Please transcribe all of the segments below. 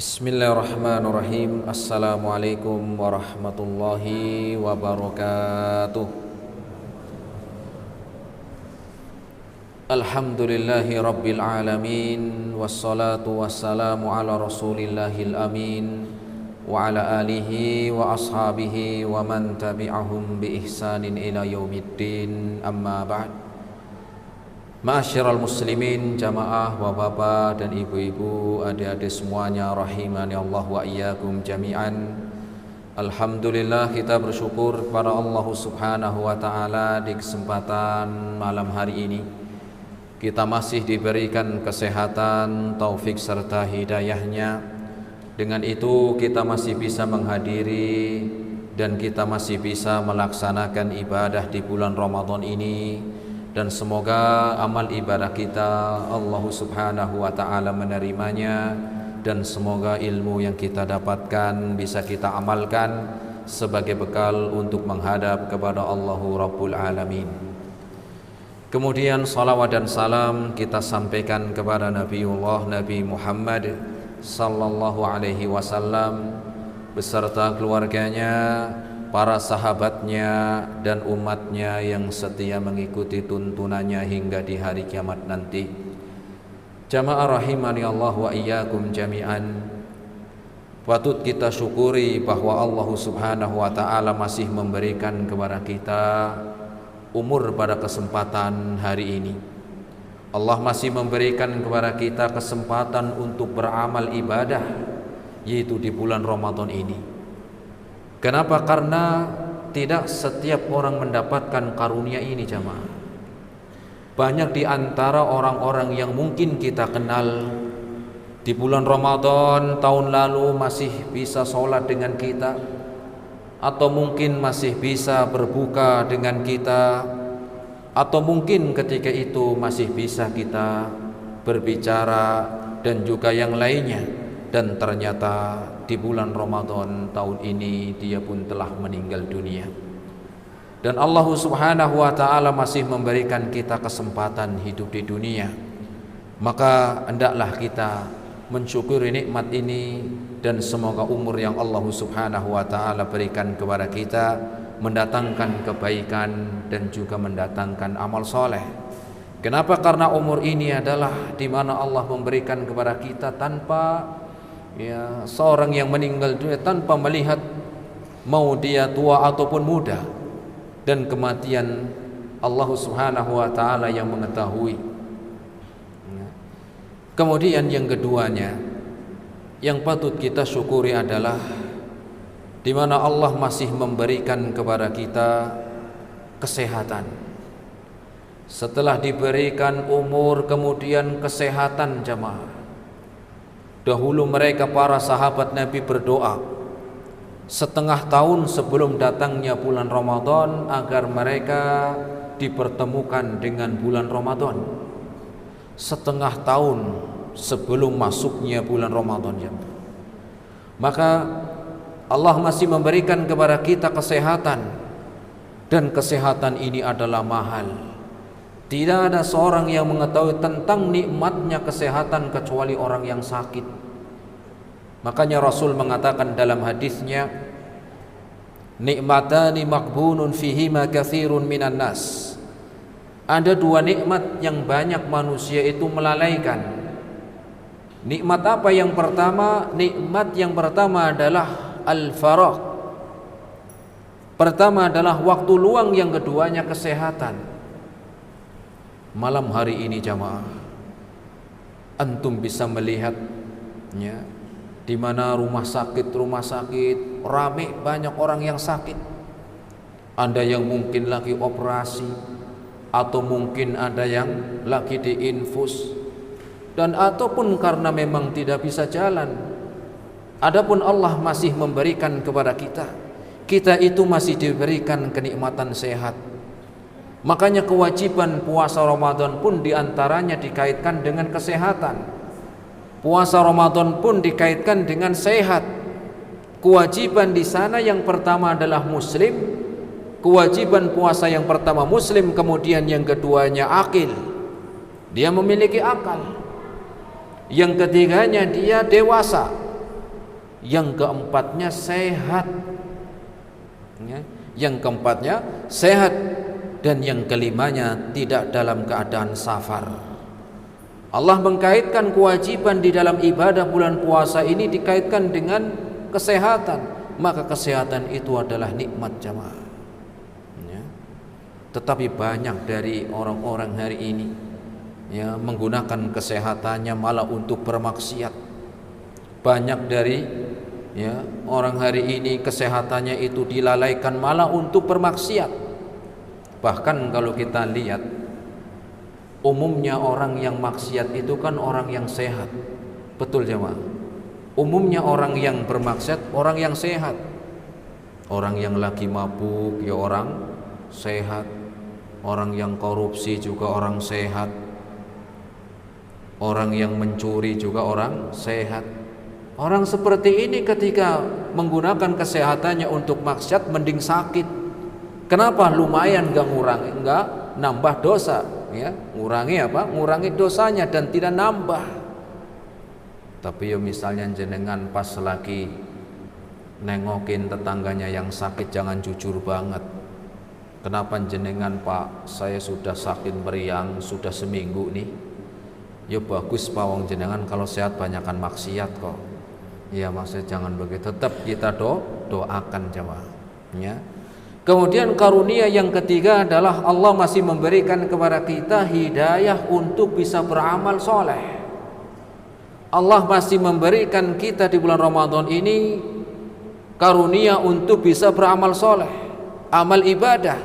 Bismillahirrahmanirrahim. Assalamualaikum warahmatullahi wabarakatuh. Alhamdulillahi rabbil alamin. Wassalatu wassalamu ala rasulillahil amin wa ala alihi wa ashabihi wa man tabi'ahum bi ihsanin ila yaumiddin. Amma ba'd. Ma'asyiral muslimin, jamaah, bapak-bapak dan ibu-ibu, adik-adik semuanya, rahimani Allah wa iyyakum jami'an. Alhamdulillah, kita bersyukur kepada Allah Subhanahu wa ta'ala di kesempatan malam hari ini kita masih diberikan kesehatan, taufik serta hidayahnya. Dengan itu kita masih bisa menghadiri dan kita masih bisa melaksanakan ibadah di bulan Ramadan ini. Dan semoga amal ibadah kita Allah Subhanahu wa ta'ala menerimanya, dan semoga ilmu yang kita dapatkan bisa kita amalkan sebagai bekal untuk menghadap kepada Allahu Rabbul Alamin. Kemudian salawat dan salam kita sampaikan kepada Nabiullah Nabi Muhammad sallallahu alaihi wasallam beserta keluarganya, para sahabatnya dan umatnya yang setia mengikuti tuntunannya hingga di hari kiamat nanti. Jamaah rahimani Allah wa iyyakum jami'an. Patut kita syukuri bahwa Allah Subhanahu wa ta'ala masih memberikan kepada kita umur pada kesempatan hari ini. Allah masih memberikan kepada kita kesempatan untuk beramal ibadah, yaitu di bulan Ramadan ini. Kenapa? Karena tidak setiap orang mendapatkan karunia ini, jamaah. Banyak di antara orang-orang yang mungkin kita kenal di bulan Ramadan tahun lalu masih bisa sholat dengan kita, atau mungkin masih bisa berbuka dengan kita, atau mungkin ketika itu masih bisa kita berbicara dan juga yang lainnya. Dan ternyata di bulan Ramadan tahun ini dia pun telah meninggal dunia. Dan Allah Subhanahu wa ta'ala masih memberikan kita kesempatan hidup di dunia. Maka hendaklah kita mensyukuri nikmat ini, dan semoga umur yang Allah Subhanahu wa ta'ala berikan kepada kita mendatangkan kebaikan dan juga mendatangkan amal soleh. Kenapa? Karena umur ini adalah di mana Allah memberikan kepada kita tanpa seorang yang meninggal dunia, tanpa melihat mau dia tua ataupun muda, dan kematian Allah Subhanahu wa ta'ala yang mengetahui. Kemudian yang keduanya yang patut kita syukuri adalah di mana Allah masih memberikan kepada kita kesehatan. Setelah diberikan umur, kemudian kesehatan, jamaah. Dahulu mereka para sahabat Nabi berdoa setengah tahun sebelum datangnya bulan Ramadan agar mereka dipertemukan dengan bulan Ramadan. Setengah tahun sebelum masuknya bulan Ramadan, ya. Maka Allah masih memberikan kepada kita kesehatan, dan kesehatan ini adalah mahal. Tidak ada seorang yang mengetahui tentang nikmatnya kesehatan kecuali orang yang sakit. Makanya Rasul mengatakan dalam hadisnya, nikmatani maqbunun fihima katsirun minan nas. Ada dua nikmat yang banyak manusia itu melalaikan. Nikmat apa yang pertama? Nikmat yang pertama adalah al-faragh. Pertama adalah waktu luang, yang keduanya kesehatan. Malam hari ini, jamaah, antum bisa melihat di mana rumah sakit ramai, banyak orang yang sakit. Ada yang mungkin lagi operasi, atau mungkin ada yang lagi diinfus, dan ataupun karena memang tidak bisa jalan. Adapun Allah masih memberikan kepada kita itu masih diberikan kenikmatan sehat. Makanya kewajiban puasa Ramadan pun diantaranya dikaitkan dengan kesehatan. Puasa Ramadan pun dikaitkan dengan sehat. Kewajiban di sana yang pertama adalah muslim. Kewajiban puasa yang pertama muslim, kemudian yang keduanya akil. Dia memiliki akal. Yang ketiganya dia dewasa. yang keempatnya sehat, ya. Yang keempatnya sehat, dan yang kelimanya tidak dalam keadaan safar. Allah mengkaitkan kewajiban di dalam ibadah bulan puasa ini dikaitkan dengan kesehatan, maka kesehatan itu adalah nikmat jamaah, ya. Tetapi banyak dari orang-orang hari ini, ya, menggunakan kesehatannya malah untuk bermaksiat. Banyak dari, ya, orang hari ini kesehatannya itu dilalaikan malah untuk bermaksiat. Bahkan kalau kita lihat, umumnya orang yang maksiat itu kan orang yang sehat. Betul jemaah? Umumnya orang yang bermaksiat orang yang sehat. Orang yang lagi mabuk ya orang sehat. Orang yang korupsi juga orang sehat. Orang yang mencuri juga orang sehat. Orang seperti ini ketika menggunakan kesehatannya untuk maksiat mending sakit. Kenapa? Lumayan enggak nambah dosa, ya. Ngurangi apa? Ngurangi dosanya dan tidak nambah. Tapi ya misalnya jenengan pas lagi nengokin tetangganya yang sakit, jangan jujur banget. Kenapa jenengan, Pak? Saya sudah sakit meriang sudah seminggu nih. Ya bagus pawang jenengan kalau sehat banyakan maksiat kok. Ya maksud jangan begitu. Tetap kita doakan jemaah, ya. Kemudian karunia yang ketiga adalah Allah masih memberikan kepada kita hidayah untuk bisa beramal soleh. Allah masih memberikan kita di bulan Ramadan ini karunia untuk bisa beramal soleh, amal ibadah.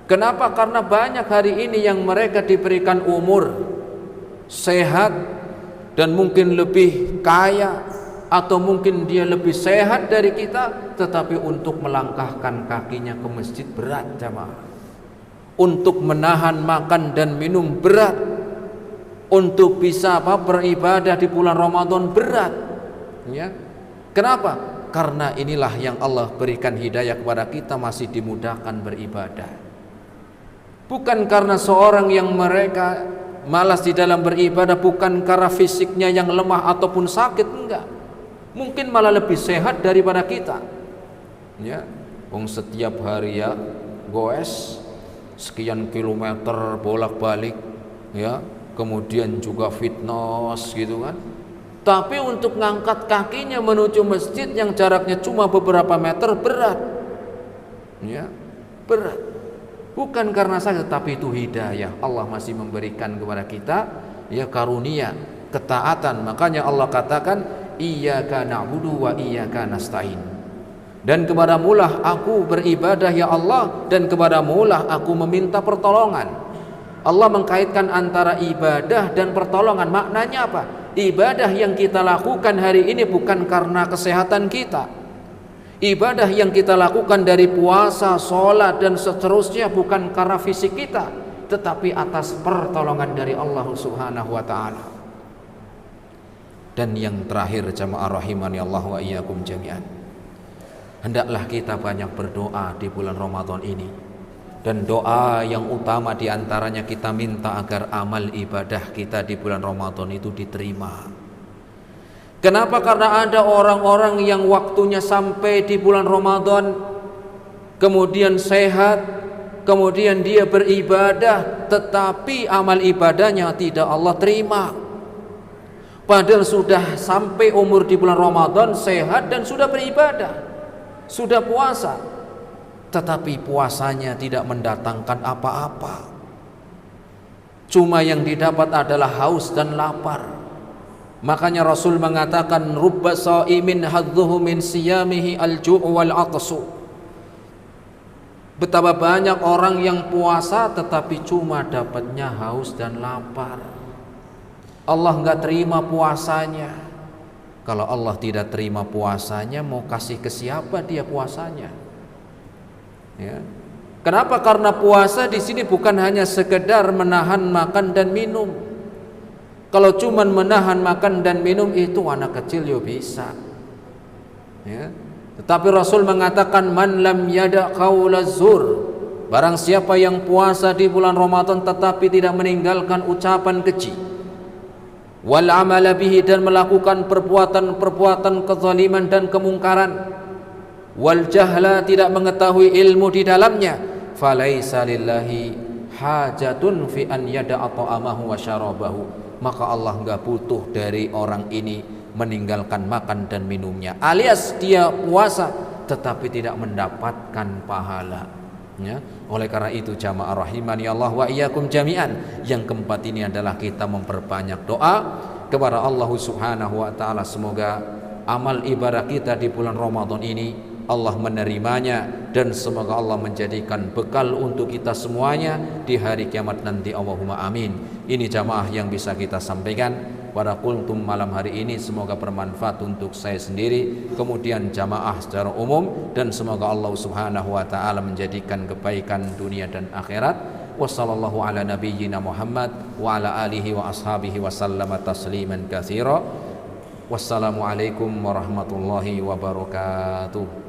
Kenapa? Karena banyak hari ini yang mereka diberikan umur, sehat, dan mungkin lebih kaya, atau mungkin dia lebih sehat dari kita, tetapi untuk melangkahkan kakinya ke masjid berat jamaah. Untuk menahan makan dan minum berat. Untuk bisa beribadah di bulan Ramadan berat, ya. Kenapa? Karena inilah yang Allah berikan hidayah kepada kita, masih dimudahkan beribadah. Bukan karena seorang yang mereka malas di dalam beribadah, bukan karena fisiknya yang lemah ataupun sakit, enggak. Mungkin malah lebih sehat daripada kita, ya. Setiap hari ya goes sekian kilometer bolak-balik, ya. Kemudian juga fitness gitu kan. Tapi untuk ngangkat kakinya menuju masjid yang jaraknya cuma beberapa meter berat, ya, berat. Bukan karena sakit, tapi itu hidayah. Allah masih memberikan kepada kita, ya, karunia ketaatan. Makanya Allah katakan iyyaka na'budu wa iyyaka nasta'in. Dan kepadamulah aku beribadah ya Allah, dan kepadamulah aku meminta pertolongan. Allah mengkaitkan antara ibadah dan pertolongan. Maknanya apa? Ibadah yang kita lakukan hari ini bukan karena kesehatan kita. Ibadah yang kita lakukan dari puasa, sholat, dan seterusnya bukan karena fisik kita, tetapi atas pertolongan dari Allah Subhanahu wa ta'ala. Dan yang terakhir jamaah rahimani Allah wa iyyakum jami'an, hendaklah kita banyak berdoa di bulan Ramadan ini. Dan doa yang utama diantaranya kita minta agar amal ibadah kita di bulan Ramadan itu diterima. Kenapa? Karena ada orang-orang yang waktunya sampai di bulan Ramadan, kemudian sehat, kemudian dia beribadah, tetapi amal ibadahnya tidak Allah terima. Padahal sudah sampai umur di bulan Ramadan, sehat dan sudah beribadah, sudah puasa, tetapi puasanya tidak mendatangkan apa-apa. Cuma yang didapat adalah haus dan lapar. Makanya Rasul mengatakan rubba shaimin hadzuhu min siyamihi al-ju' wal 'atsu. Betapa banyak orang yang puasa tetapi cuma dapatnya haus dan lapar. Allah enggak terima puasanya. Kalau Allah tidak terima puasanya, mau kasih ke siapa dia puasanya? Ya. Kenapa? Karena puasa di sini bukan hanya sekedar menahan makan dan minum. Kalau cuma menahan makan dan minum itu anak kecil ya bisa, ya. Tetapi Rasul mengatakan man lam yada qaulaz zur, barang siapa yang puasa di bulan Ramadan tetapi tidak meninggalkan ucapan keji, wal amala bihi, dan melakukan perbuatan-perbuatan kezaliman dan kemungkaran, wal jahla, tidak mengetahui ilmu di dalamnya, falaisa lillahi hajatun fi an yada'a ta'amahu wa syarabahu, maka Allah enggak butuh dari orang ini meninggalkan makan dan minumnya, alias dia puasa tetapi tidak mendapatkan pahala, ya. Oleh karena itu jamaah rahimani Allah wa iyyakum jami'an, yang keempat ini adalah kita memperbanyak doa kepada Allah Subhanahu wa taala, semoga amal ibadah kita di bulan Ramadan ini Allah menerimanya, dan semoga Allah menjadikan bekal untuk kita semuanya di hari kiamat nanti, Allahumma amin. Ini jamaah yang bisa kita sampaikan pada kultum malam hari ini, semoga bermanfaat untuk saya sendiri, kemudian jamaah secara umum, dan semoga Allah Subhanahu wa taala menjadikan kebaikan dunia dan akhirat. Wassallallahu ala nabiyyina Muhammad wa ala alihi wa ashabihi wa sallama tasliman katsira. Wassalamualaikum warahmatullahi wabarakatuh.